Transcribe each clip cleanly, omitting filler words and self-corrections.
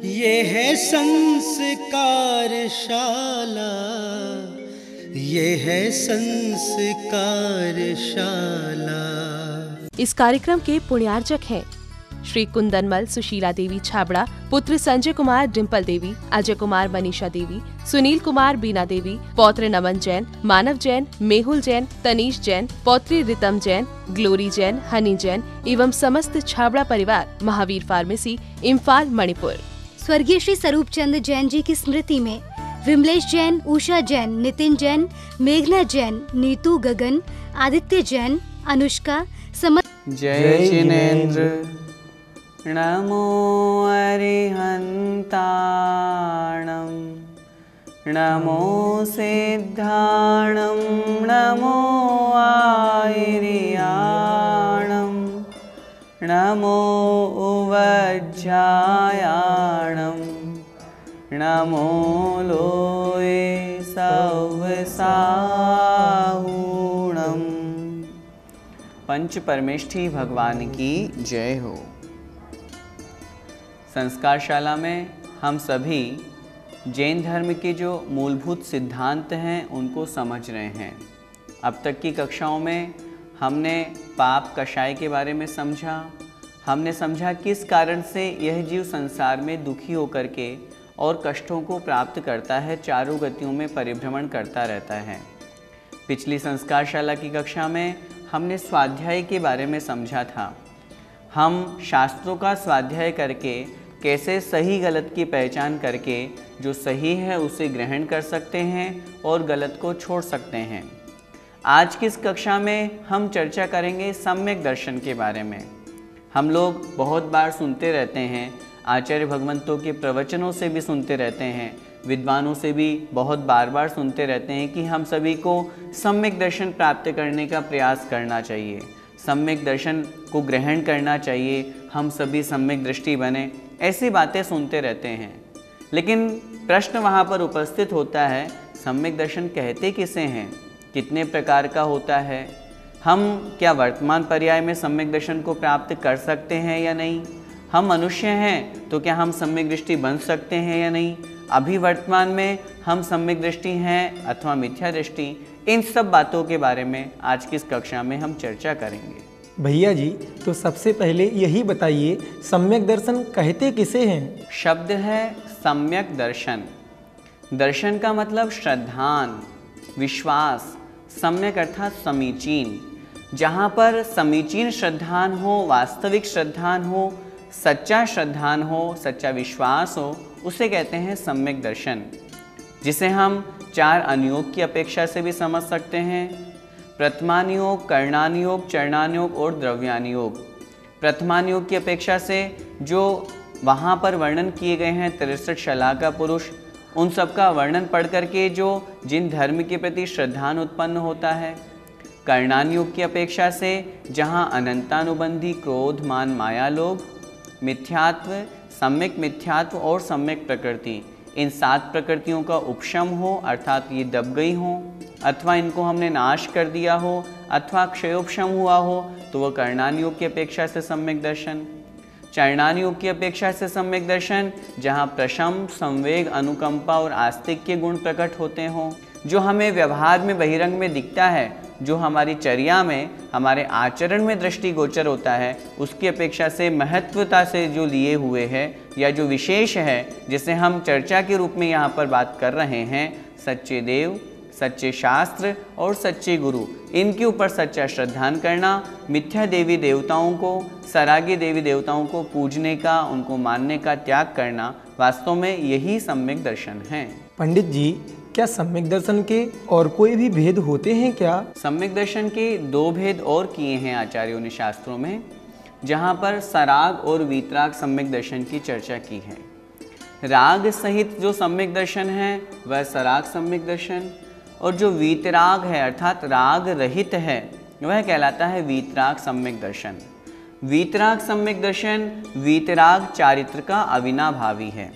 ये है संस्कारशाला, ये है संस्कारशाला। इस कार्यक्रम के पुण्यार्चक हैं श्री कुंदनमल सुशीला देवी छाबड़ा, पुत्र संजय कुमार डिम्पल देवी, अजय कुमार मनीषा देवी, सुनील कुमार बीना देवी, पौत्र नमन जैन, मानव जैन, मेहुल जैन, तनीश जैन, पौत्री रितम जैन, ग्लोरी जैन, हनी जैन एवं समस्त छाबड़ा परिवार, महावीर फार्मेसी, इम्फाल, मणिपुर। स्वर्गीय श्री स्वरूप चंद्र जैन जी की स्मृति में विमलेश जैन, उषा जैन, नितिन जैन, मेघना जैन, नीतू गगन, आदित्य जैन, अनुष्का, जय जिनेन्द्र। नमो अरिहन्ताणं, नमो सिद्धाणं, नमो आयर्याणं, नमो उवज्झायाणं, नमो लोये सवसाहूणम्। पंच परमेष्ठी भगवान की जय हो। संस्कारशाला में हम सभी जैन धर्म के जो मूलभूत सिद्धांत हैं उनको समझ रहे हैं। अब तक की कक्षाओं में हमने पाप कषाय के बारे में समझा। हमने समझा किस कारण से यह जीव संसार में दुखी होकर के और कष्टों को प्राप्त करता है, चारों गतियों में परिभ्रमण करता रहता है। पिछली संस्कारशाला की कक्षा में हमने स्वाध्याय के बारे में समझा था। हम शास्त्रों का स्वाध्याय करके कैसे सही गलत की पहचान करके जो सही है उसे ग्रहण कर सकते हैं और गलत को छोड़ सकते हैं। आज की इस कक्षा में हम चर्चा करेंगे सम्यक दर्शन के बारे में। हम लोग बहुत बार सुनते रहते हैं, आचार्य भगवंतों के प्रवचनों से भी सुनते रहते हैं, विद्वानों से भी बहुत बार बार सुनते रहते हैं कि हम सभी को सम्यक दर्शन प्राप्त करने का प्रयास करना चाहिए, सम्यक दर्शन को ग्रहण करना चाहिए, हम सभी सम्यक दृष्टि बने, ऐसी बातें सुनते रहते हैं। लेकिन प्रश्न वहाँ पर उपस्थित होता है, सम्यक दर्शन कहते किसे हैं, कितने प्रकार का होता है, हम क्या वर्तमान पर्याय में सम्यक दर्शन को प्राप्त कर सकते हैं या नहीं, हम मनुष्य हैं तो क्या हम सम्यक दृष्टि बन सकते हैं या नहीं, अभी वर्तमान में हम सम्यक दृष्टि हैं अथवा मिथ्या दृष्टि, इन सब बातों के बारे में आज की इस कक्षा में हम चर्चा करेंगे। भैया जी, तो सबसे पहले यही बताइए, सम्यक दर्शन कहते किसे हैं? शब्द है सम्यक दर्शन। दर्शन का मतलब श्रद्धान, विश्वास, सम्यक अर्थात समीचीन। जहाँ पर समीचीन श्रद्धान हो, वास्तविक श्रद्धान हो, सच्चा श्रद्धान हो, सच्चा विश्वास हो, उसे कहते हैं सम्यक दर्शन, जिसे हम चार अनुयोग की अपेक्षा से भी समझ सकते हैं। प्रथमानुयोग, कर्णानुयोग, चरणानुयोग और द्रव्यानुयोग। प्रथमानुयोग की अपेक्षा से जो वहाँ पर वर्णन किए गए हैं 63 शलाका पुरुष, उन सब का वर्णन पढ़ करके जो जिन धर्म के प्रति श्रद्धान उत्पन्न होता है। कर्णानुयोग की अपेक्षा से जहाँ अनंतानुबंधी क्रोध, मान, माया, लोभ, मिथ्यात्व, सम्यक मिथ्यात्व और सम्यक प्रकृति, इन 7 प्रकृतियों का उपशम हो, अर्थात ये दब गई हो अथवा इनको हमने नाश कर दिया हो अथवा क्षयोपशम हुआ हो, तो वह कर्णानुयोग की अपेक्षा से सम्यक दर्शन। चरणानुयोग की अपेक्षा से सम्यक दर्शन जहाँ प्रशम, संवेग, अनुकंपा और आस्तिक के गुण प्रकट होते हों, जो हमें व्यवहार में बहिरंग में दिखता है, जो हमारी चर्या में, हमारे आचरण में दृष्टिगोचर होता है, उसकी अपेक्षा से महत्वता से जो लिए हुए है या जो विशेष है, जिसे हम चर्चा के रूप में यहाँ पर बात कर रहे हैं, सच्चे देव, सच्चे शास्त्र और सच्चे गुरु, इनके ऊपर सच्चा श्रद्धान करना, मिथ्या देवी देवताओं को, सरागी देवी देवताओं को पूजने का, उनको मानने का त्याग करना, वास्तव में यही सम्यक दर्शन है। पंडित जी, क्या सम्यक दर्शन के और कोई भी भेद होते हैं क्या? सम्यक दर्शन के 2 भेद और किए हैं आचार्यों ने शास्त्रों में, जहाँ पर सराग और वीतराग सम्यक दर्शन की चर्चा की है। राग सहित जो सम्यक दर्शन है वह सराग सम्यक दर्शन, और जो वीतराग है अर्थात राग रहित है वह कहलाता है वीतराग सम्यक दर्शन। वीतराग सम्यक दर्शन वीतराग चारित्र का अविनाभावी है।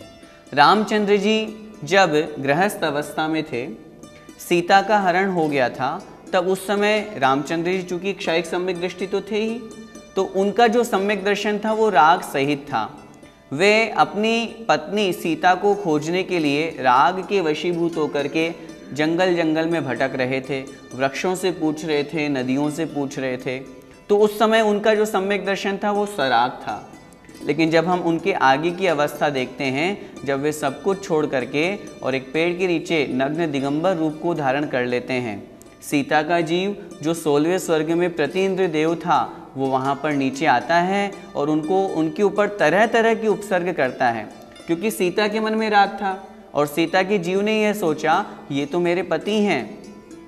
रामचंद्र जी जब गृहस्थ अवस्था में थे, सीता का हरण हो गया था, तब उस समय रामचंद्र जी चूँकि क्षयिक सम्यक दृष्टि तो थे ही, तो उनका जो सम्यक दर्शन था वो राग सहित था। वे अपनी पत्नी सीता को खोजने के लिए राग के वशीभूत होकर के जंगल जंगल में भटक रहे थे, वृक्षों से पूछ रहे थे, नदियों से पूछ रहे थे। तो उस समय उनका जो सम्यक दर्शन था वो सराग था। लेकिन जब हम उनके आगे की अवस्था देखते हैं, जब वे सब कुछ छोड़ करके और एक पेड़ के नीचे नग्न दिगंबर रूप को धारण कर लेते हैं, सीता का जीव जो 16वें स्वर्ग में प्रतीन्द्र देव था वो वहाँ पर नीचे आता है और उनके ऊपर तरह तरह की उपसर्ग करता है, क्योंकि सीता के मन में राग था और सीता के जीव ने यह सोचा ये तो मेरे पति हैं,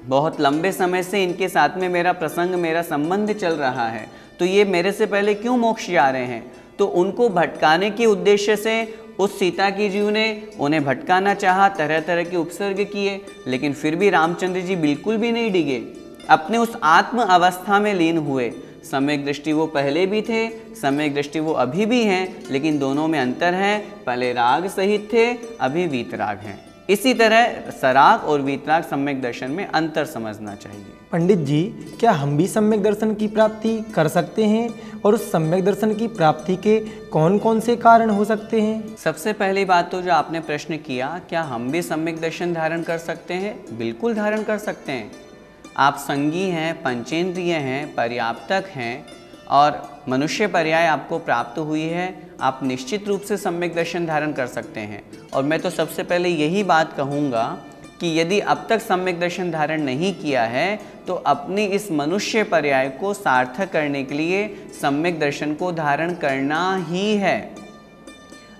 बहुत लंबे समय से इनके साथ में मेरा प्रसंग, मेरा संबंध चल रहा है, तो ये मेरे से पहले क्यों मोक्ष जा रहे हैं। तो उनको भटकाने के उद्देश्य से उस सीता की जीव ने उन्हें भटकाना चाहा, तरह तरह के उपसर्ग किए, लेकिन फिर भी रामचंद्र जी बिल्कुल भी नहीं डिगे, अपने उस आत्म अवस्था में लीन हुए। सम्यक दृष्टि वो पहले भी थे, सम्यक दृष्टि वो अभी भी हैं, लेकिन दोनों में अंतर है, पहले राग सहित थे, अभी वीतराग हैं। इसी तरह सराग और वीतराग सम्यक दर्शन में अंतर समझना चाहिए। पंडित जी, क्या हम भी सम्यक दर्शन की प्राप्ति कर सकते हैं और उस सम्यक दर्शन की प्राप्ति के कौन कौन से कारण हो सकते हैं? सबसे पहली बात तो जो आपने प्रश्न किया, क्या हम भी सम्यक दर्शन धारण कर सकते हैं? बिल्कुल धारण कर सकते हैं। आप संगी हैं, पंचेंद्रिय हैं, पर्याप्तक हैं और मनुष्य पर्याय आपको प्राप्त हुई है, आप निश्चित रूप से सम्यक दर्शन धारण कर सकते हैं। और मैं तो सबसे पहले यही बात कहूँगा कि यदि अब तक सम्यक दर्शन धारण नहीं किया है तो अपनी इस मनुष्य पर्याय को सार्थक करने के लिए सम्यक दर्शन को धारण करना ही है।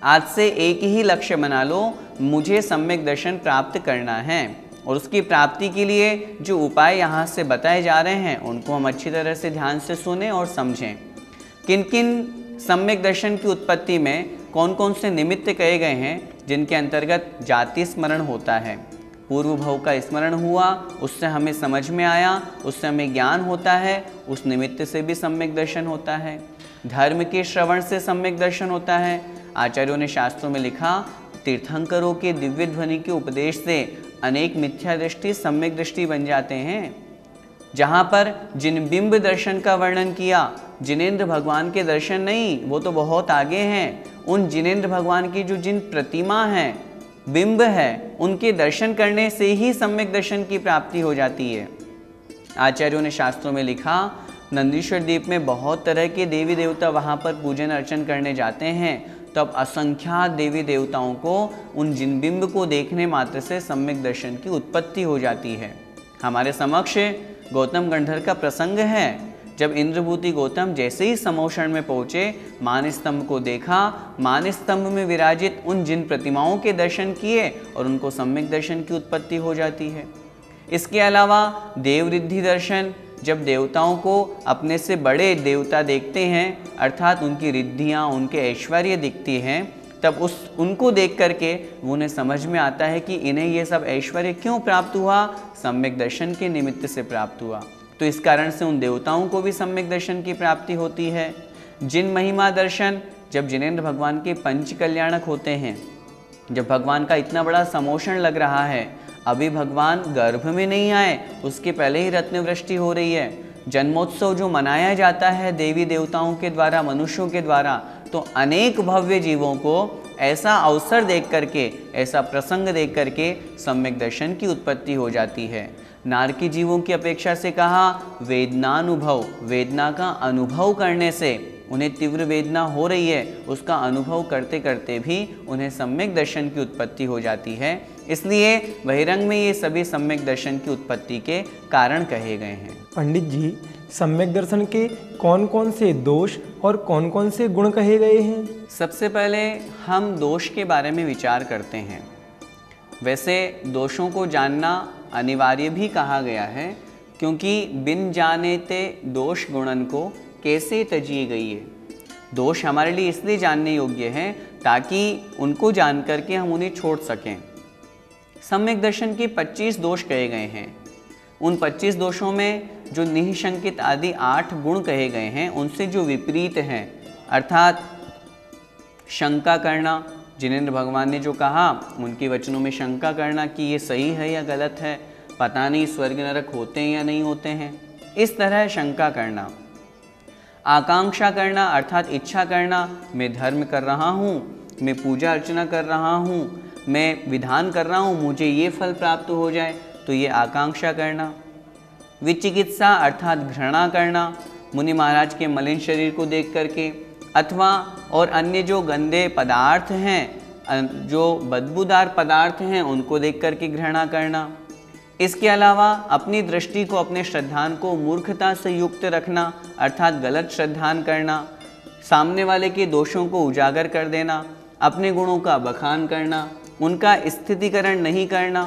आज से एक ही लक्ष्य बना लो, मुझे सम्यक दर्शन प्राप्त करना है, और उसकी प्राप्ति के लिए जो उपाय यहाँ से बताए जा रहे हैं उनको हम अच्छी तरह से ध्यान से सुने और समझें। किन किन सम्यक दर्शन की उत्पत्ति में कौन कौन से निमित्त कहे गए हैं, जिनके अंतर्गत जाति स्मरण होता है, पूर्व भव का स्मरण हुआ, उससे हमें समझ में आया, उससे हमें ज्ञान होता है, उस निमित्त से भी सम्यक दर्शन होता है। धर्म के श्रवण से सम्यक दर्शन होता है। आचार्यों ने शास्त्रों में लिखा, तीर्थंकरों के दिव्य ध्वनि के उपदेश से अनेक मिथ्या दृष्टि सम्यक दृष्टि बन जाते हैं। जहाँ पर जिन बिंब दर्शन का वर्णन किया, जिनेंद्र भगवान के दर्शन नहीं, वो तो बहुत आगे हैं, उन जिनेंद्र भगवान की जो जिन प्रतिमा है, बिंब है, उनके दर्शन करने से ही सम्यक दर्शन की प्राप्ति हो जाती है। आचार्यों ने शास्त्रों में लिखा, नंदीश्वर द्वीप में बहुत तरह के देवी देवता वहाँ पर पूजन अर्चन करने जाते हैं, तब असंख्यात देवी देवताओं को उन जिन बिंब को देखने मात्र से सम्यक दर्शन की उत्पत्ति हो जाती है। हमारे समक्ष गौतम गंधर्व का प्रसंग है। जब इंद्रभूति गौतम जैसे ही समोषण में पहुँचे, मान स्तंभ को देखा, मान स्तंभ में विराजित उन जिन प्रतिमाओं के दर्शन किए और उनको सम्यक दर्शन की उत्पत्ति हो जाती है। इसके अलावा देवरिद्धि दर्शन, जब देवताओं को अपने से बड़े देवता देखते हैं, अर्थात उनकी रिद्धियाँ, उनके ऐश्वर्य दिखती हैं, तब उनको देख करके उन्हें समझ में आता है कि इन्हें ये सब ऐश्वर्य क्यों प्राप्त हुआ, सम्यक दर्शन के निमित्त से प्राप्त हुआ। तो इस कारण से उन देवताओं को भी सम्यक दर्शन की प्राप्ति होती है। जिन महिमा दर्शन, जब जिनेंद्र भगवान के पंच कल्याणक होते हैं, जब भगवान का इतना बड़ा समोषण लग रहा है, अभी भगवान गर्भ में नहीं आए, उसके पहले ही रत्न वृष्टि हो रही है, जन्मोत्सव जो मनाया जाता है देवी देवताओं के द्वारा, मनुष्यों के द्वारा, तो अनेक भव्य जीवों को ऐसा अवसर देख करके, ऐसा प्रसंग देख करके सम्यक दर्शन की उत्पत्ति हो जाती है। नारकी जीवों की अपेक्षा से कहा, वेदनानुभव, वेदना का अनुभव करने से उन्हें तीव्र वेदना हो रही है, उसका अनुभव करते करते भी उन्हें सम्यक दर्शन की उत्पत्ति हो जाती है। इसलिए बहिरंग में ये सभी सम्यक दर्शन की उत्पत्ति के कारण कहे गए हैं। पंडित जी, सम्यक दर्शन के कौन कौन से दोष और कौन कौन से गुण कहे गए हैं? सबसे पहले हम दोष के बारे में विचार करते हैं। वैसे दोषों को जानना अनिवार्य भी कहा गया है, क्योंकि बिन जाने ते दोष गुणन को कैसे तजिए गई है। दोष हमारे लिए इसलिए जानने योग्य हैं ताकि उनको जान करके हम उन्हें छोड़ सकें। सम्यक दर्शन के 25 दोष कहे गए हैं। उन 25 दोषों में जो निःशंकित आदि 8 गुण कहे गए हैं, उनसे जो विपरीत हैं, अर्थात शंका करना, जिनेंद्र भगवान ने जो कहा, उनके वचनों में शंका करना कि ये सही है या गलत है, पता नहीं स्वर्ग नरक होते हैं या नहीं होते हैं, इस तरह शंका करना। आकांक्षा करना, अर्थात इच्छा करना, मैं धर्म कर रहा हूँ मैं पूजा अर्चना कर रहा हूँ, मैं विधान कर रहा हूँ, मुझे ये फल प्राप्त हो जाए, तो ये आकांक्षा करना। विचिकित्सा अर्थात घृणा करना, मुनि महाराज के मलिन शरीर को देख करके, अथवा और अन्य जो गंदे पदार्थ हैं, जो बदबूदार पदार्थ हैं, उनको देख करके घृणा करना। इसके अलावा अपनी दृष्टि को, अपने श्रद्धान को मूर्खता से युक्त रखना, अर्थात गलत श्रद्धान करना, सामने वाले के दोषों को उजागर कर देना, अपने गुणों का बखान करना, उनका स्थितिकरण नहीं करना,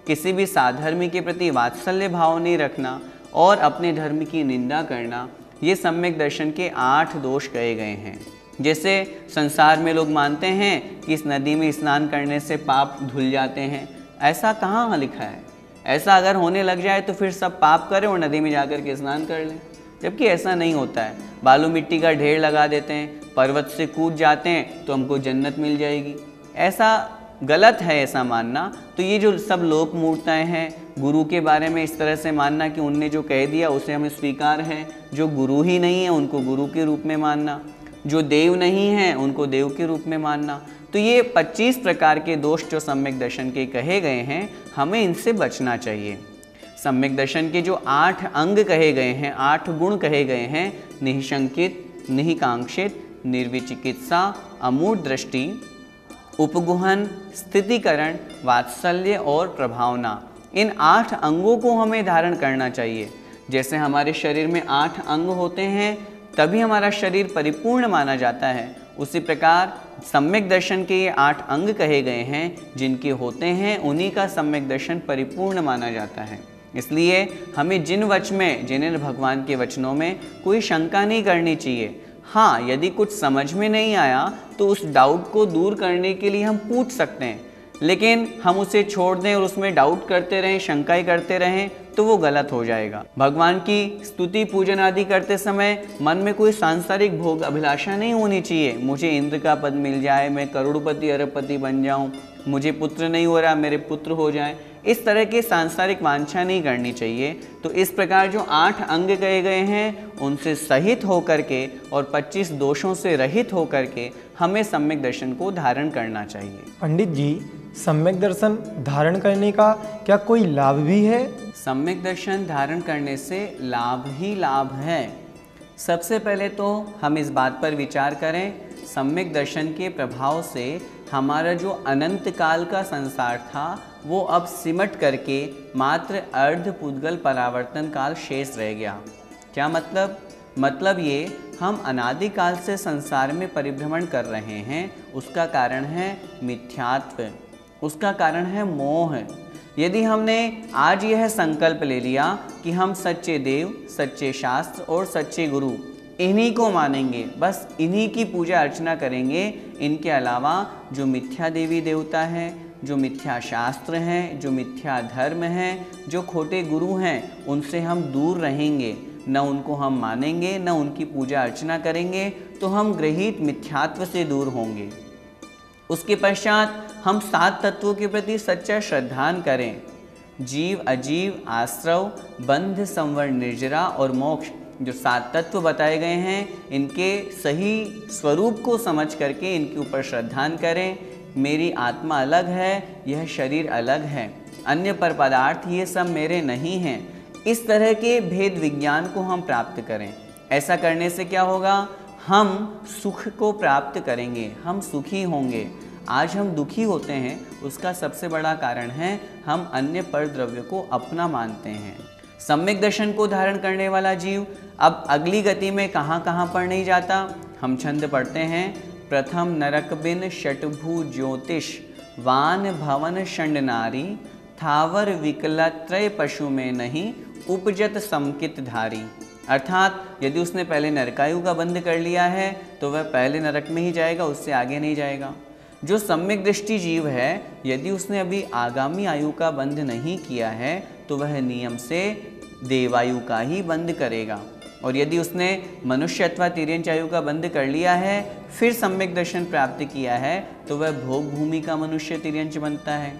किसी भी साधर्मी के प्रति वात्सल्य भाव नहीं रखना और अपने धर्म की निंदा करना, ये सम्यक दर्शन के 8 दोष कहे गए हैं। जैसे संसार में लोग मानते हैं कि इस नदी में स्नान करने से पाप धुल जाते हैं, ऐसा कहाँ लिखा है? ऐसा अगर होने लग जाए तो फिर सब पाप करें और नदी में जाकर के स्नान कर लें, जबकि ऐसा नहीं होता है। बालू मिट्टी का ढेर लगा देते हैं, पर्वत से कूद जाते हैं तो हमको जन्नत मिल जाएगी, ऐसा गलत है ऐसा मानना। तो ये जो सब लोक मूर्ताएं हैं, गुरु के बारे में इस तरह से मानना कि उनने जो कह दिया उसे हमें स्वीकार है, जो गुरु ही नहीं है उनको गुरु के रूप में मानना, जो देव नहीं है उनको देव के रूप में मानना, तो ये 25 प्रकार के दोष जो सम्यक दर्शन के कहे गए हैं, हमें इनसे बचना चाहिए। सम्यक दर्शन के जो 8 अंग कहे गए हैं, 8 गुण कहे गए हैं, निःशंकित, निःकांक्षित, निर्विचिकित्सा, अमूढ़ दृष्टि, उपगुहन, स्थितिकरण, वात्सल्य और प्रभावना, इन 8 अंगों को हमें धारण करना चाहिए। जैसे हमारे शरीर में 8 अंग होते हैं तभी हमारा शरीर परिपूर्ण माना जाता है, उसी प्रकार सम्यक दर्शन के ये 8 अंग कहे गए हैं, जिनके होते हैं उन्हीं का सम्यक दर्शन परिपूर्ण माना जाता है। इसलिए हमें जिन वच में, जिन्हें भगवान के वचनों में कोई शंका नहीं करनी चाहिए। हाँ, यदि कुछ समझ में नहीं आया तो उस डाउट को दूर करने के लिए हम पूछ सकते हैं, लेकिन हम उसे छोड़ दें और उसमें डाउट करते रहें, शंकाएं करते रहें, तो वो गलत हो जाएगा। भगवान की स्तुति पूजन आदि करते समय मन में कोई सांसारिक भोग अभिलाषा नहीं होनी चाहिए। मुझे इंद्र का पद मिल जाए, मैं करोड़पति अरबपति बन जाऊं, मुझे पुत्र नहीं हो रहा, मेरे पुत्र हो जाएं, इस तरह के सांसारिक वांछा नहीं करनी चाहिए। तो इस प्रकार जो 8 अंग कहे गए हैं उनसे सहित होकर के और 25 दोषों से रहित होकर के हमें सम्यक दर्शन को धारण करना चाहिए। पंडित जी, सम्यक दर्शन धारण करने का क्या कोई लाभ भी है? सम्यक दर्शन धारण करने से लाभ ही लाभ है। सबसे पहले तो हम इस बात पर विचार करें, सम्यक दर्शन के प्रभाव से हमारा जो अनंत काल का संसार था वो अब सिमट करके मात्र अर्ध पुद्गल परावर्तन काल शेष रह गया। क्या मतलब? मतलब ये, हम अनादिकाल से संसार में परिभ्रमण कर रहे हैं, उसका कारण है मिथ्यात्व, उसका कारण है मोह। यदि हमने आज यह संकल्प ले लिया कि हम सच्चे देव, सच्चे शास्त्र और सच्चे गुरु इन्हीं को मानेंगे, बस इन्हीं की पूजा अर्चना करेंगे, इनके अलावा जो मिथ्या देवी देवता हैं, जो मिथ्या शास्त्र हैं, जो मिथ्या धर्म हैं, जो खोटे गुरु हैं, उनसे हम दूर रहेंगे, न उनको हम मानेंगे, न उनकी पूजा अर्चना करेंगे, तो हम गृहीत मिथ्यात्व से दूर होंगे। उसके पश्चात हम 7 तत्वों के प्रति सच्चा श्रद्धान करें। जीव, अजीव, आश्रव, बंध, संवर, निर्जरा और मोक्ष, जो 7 तत्व बताए गए हैं, इनके सही स्वरूप को समझ करके इनके ऊपर श्रद्धान करें। मेरी आत्मा अलग है, यह शरीर अलग है, अन्य पर पदार्थ ये सब मेरे नहीं हैं। इस तरह के भेद विज्ञान को हम प्राप्त करें। ऐसा करने से क्या होगा? हम सुख को प्राप्त करेंगे, हम सुखी होंगे। आज हम दुखी होते हैं, उसका सबसे बड़ा कारण है हम अन्य पर द्रव्य को अपना मानते हैं। सम्यक दर्शन को धारण करने वाला जीव अब अगली गति में कहाँ कहाँ पर नहीं जाता। हम छंद पढ़ते हैं, प्रथम नरक बिन षटभु ज्योतिष वान भवन षंड नारी थावर विकलत्रय पशु में नहीं उपजत समकित धारी। अर्थात यदि उसने पहले नरकायु का बंध कर लिया है तो वह पहले नरक में ही जाएगा, उससे आगे नहीं जाएगा। जो सम्यक दृष्टि जीव है, यदि उसने अभी आगामी आयु का बंध नहीं किया है तो वह नियम से देवायु का ही बंध करेगा, और यदि उसने मनुष्य अथवा तिर्यंच आयु का बंध कर लिया है, फिर सम्यक दर्शन प्राप्त किया है, तो वह भोग भूमि का मनुष्य तिर्यंच बनता है।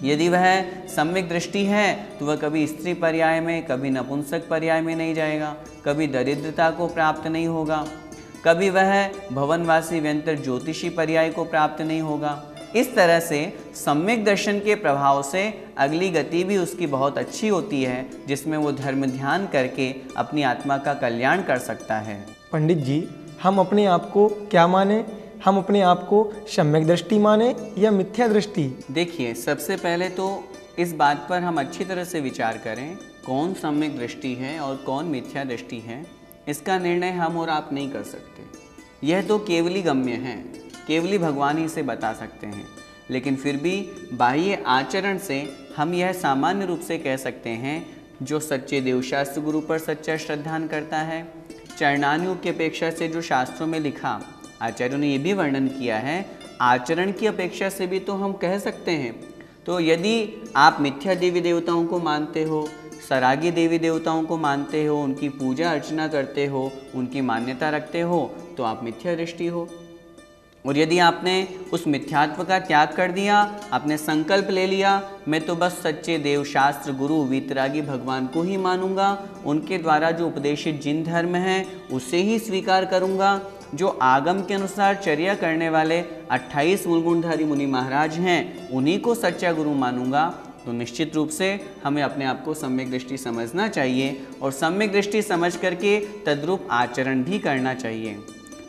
यदि वह सम्यक दृष्टि है तो वह कभी स्त्री पर्याय में, कभी नपुंसक पर्याय में नहीं जाएगा, कभी दरिद्रता को प्राप्त नहीं होगा। कभी वह भवनवासी व्यंतर ज्योतिषी पर्याय को प्राप्त नहीं होगा। इस तरह से सम्यक दर्शन के प्रभाव से अगली गति भी उसकी बहुत अच्छी होती है, जिसमें वो धर्म ध्यान करके अपनी आत्मा का कल्याण कर सकता है। पंडित जी, हम अपने आप को क्या माने? हम अपने आप को सम्यक दृष्टि माने या मिथ्या दृष्टि? देखिए, सबसे पहले तो इस बात पर हम अच्छी तरह से विचार करें, कौन सम्यक दृष्टि है और कौन मिथ्या दृष्टि है। इसका निर्णय हम और आप नहीं कर सकते। यह तो केवली गम्य है, केवली भगवान ही इसे बता सकते हैं। लेकिन फिर भी बाह्य आचरण से हम यह सामान्य रूप से कह सकते हैं, जो सच्चे देवशास्त्र गुरु पर सच्चा श्रद्धान करता है, चरणानुयोग की अपेक्षा से जो शास्त्रों में लिखा, आचार्यों ने ये भी वर्णन किया है, आचरण की अपेक्षा से भी तो हम कह सकते हैं। तो यदि आप मिथ्या देवी देवताओं को मानते हो, सरागी देवी देवताओं को मानते हो, उनकी पूजा अर्चना करते हो, उनकी मान्यता रखते हो, तो आप मिथ्या दृष्टि हो। और यदि आपने उस मिथ्यात्व का त्याग कर दिया, आपने संकल्प ले लिया, मैं तो बस सच्चे देवशास्त्र गुरु वीतरागी भगवान को ही मानूंगा, उनके द्वारा जो उपदेशित जिन धर्म है उसे ही स्वीकार करूंगा, जो आगम के अनुसार चर्या करने वाले 28 मूलगुणधारी मुनि महाराज हैं उन्हीं को सच्चा गुरु मानूंगा, तो निश्चित रूप से हमें अपने आप को सम्यक दृष्टि समझना चाहिए और सम्यक दृष्टि समझ करके तद्रूप आचरण भी करना चाहिए।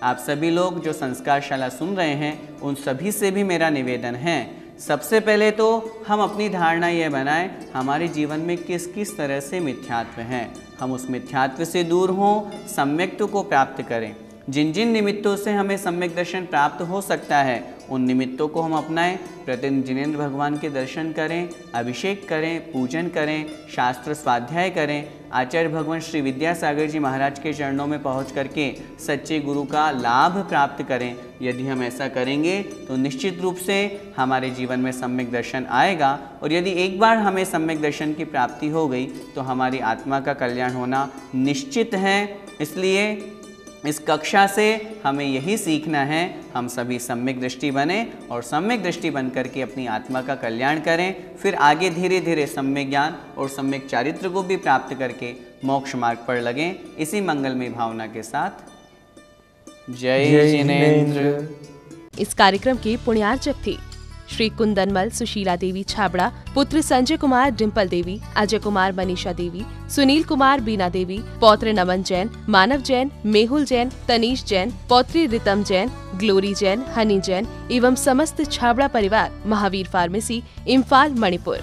आप सभी लोग जो संस्कारशाला सुन रहे हैं, उन सभी से भी मेरा निवेदन है, सबसे पहले तो हम अपनी धारणा यह बनाएं, हमारे जीवन में किस किस तरह से मिथ्यात्व है, हम उस मिथ्यात्व से दूर हों, सम्यक्त्व को प्राप्त करें। जिन जिन निमित्तों से हमें सम्यक दर्शन प्राप्त हो सकता है, उन निमित्तों को हम अपनाएं। प्रतिदिन जिनेंद्र भगवान के दर्शन करें, अभिषेक करें, पूजन करें, शास्त्र स्वाध्याय करें, आचार्य भगवान श्री विद्यासागर जी महाराज के चरणों में पहुंच करके सच्चे गुरु का लाभ प्राप्त करें। यदि हम ऐसा करेंगे तो निश्चित रूप से हमारे जीवन में सम्यक दर्शन आएगा, और यदि एक बार हमें सम्यक दर्शन की प्राप्ति हो गई तो हमारी आत्मा का कल्याण होना निश्चित है। इसलिए इस कक्षा से हमें यही सीखना है, हम सभी सम्यक दृष्टि बने और सम्यक दृष्टि बन करके अपनी आत्मा का कल्याण करें, फिर आगे धीरे धीरे सम्यक ज्ञान और सम्यक चारित्र को भी प्राप्त करके मोक्ष मार्ग पर लगें। इसी मंगलमय भावना के साथ जय जिनेंद्र। इस कार्यक्रम के पुण्यार्चक थे श्री कुंदनमल सुशीला देवी छाबड़ा, पुत्र संजय कुमार डिम्पल देवी, अजय कुमार मनीषा देवी, सुनील कुमार बीना देवी, पौत्र नमन जैन, मानव जैन, मेहुल जैन, तनीश जैन, पौत्री रितम जैन, ग्लोरी जैन, हनी जैन एवं समस्त छाबड़ा परिवार, महावीर फार्मेसी, इम्फाल, मणिपुर।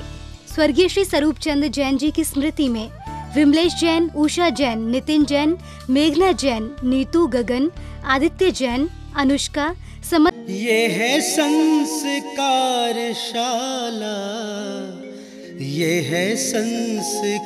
स्वर्गीय श्री स्वरूप चंद जैन जी की स्मृति में विमलेश जैन, उषा जैन, नितिन जैन, मेघना जैन, नीतू गगन, आदित्य जैन, अनुष्का, ये है संस्कारशाला, ये है संस्कारशाला।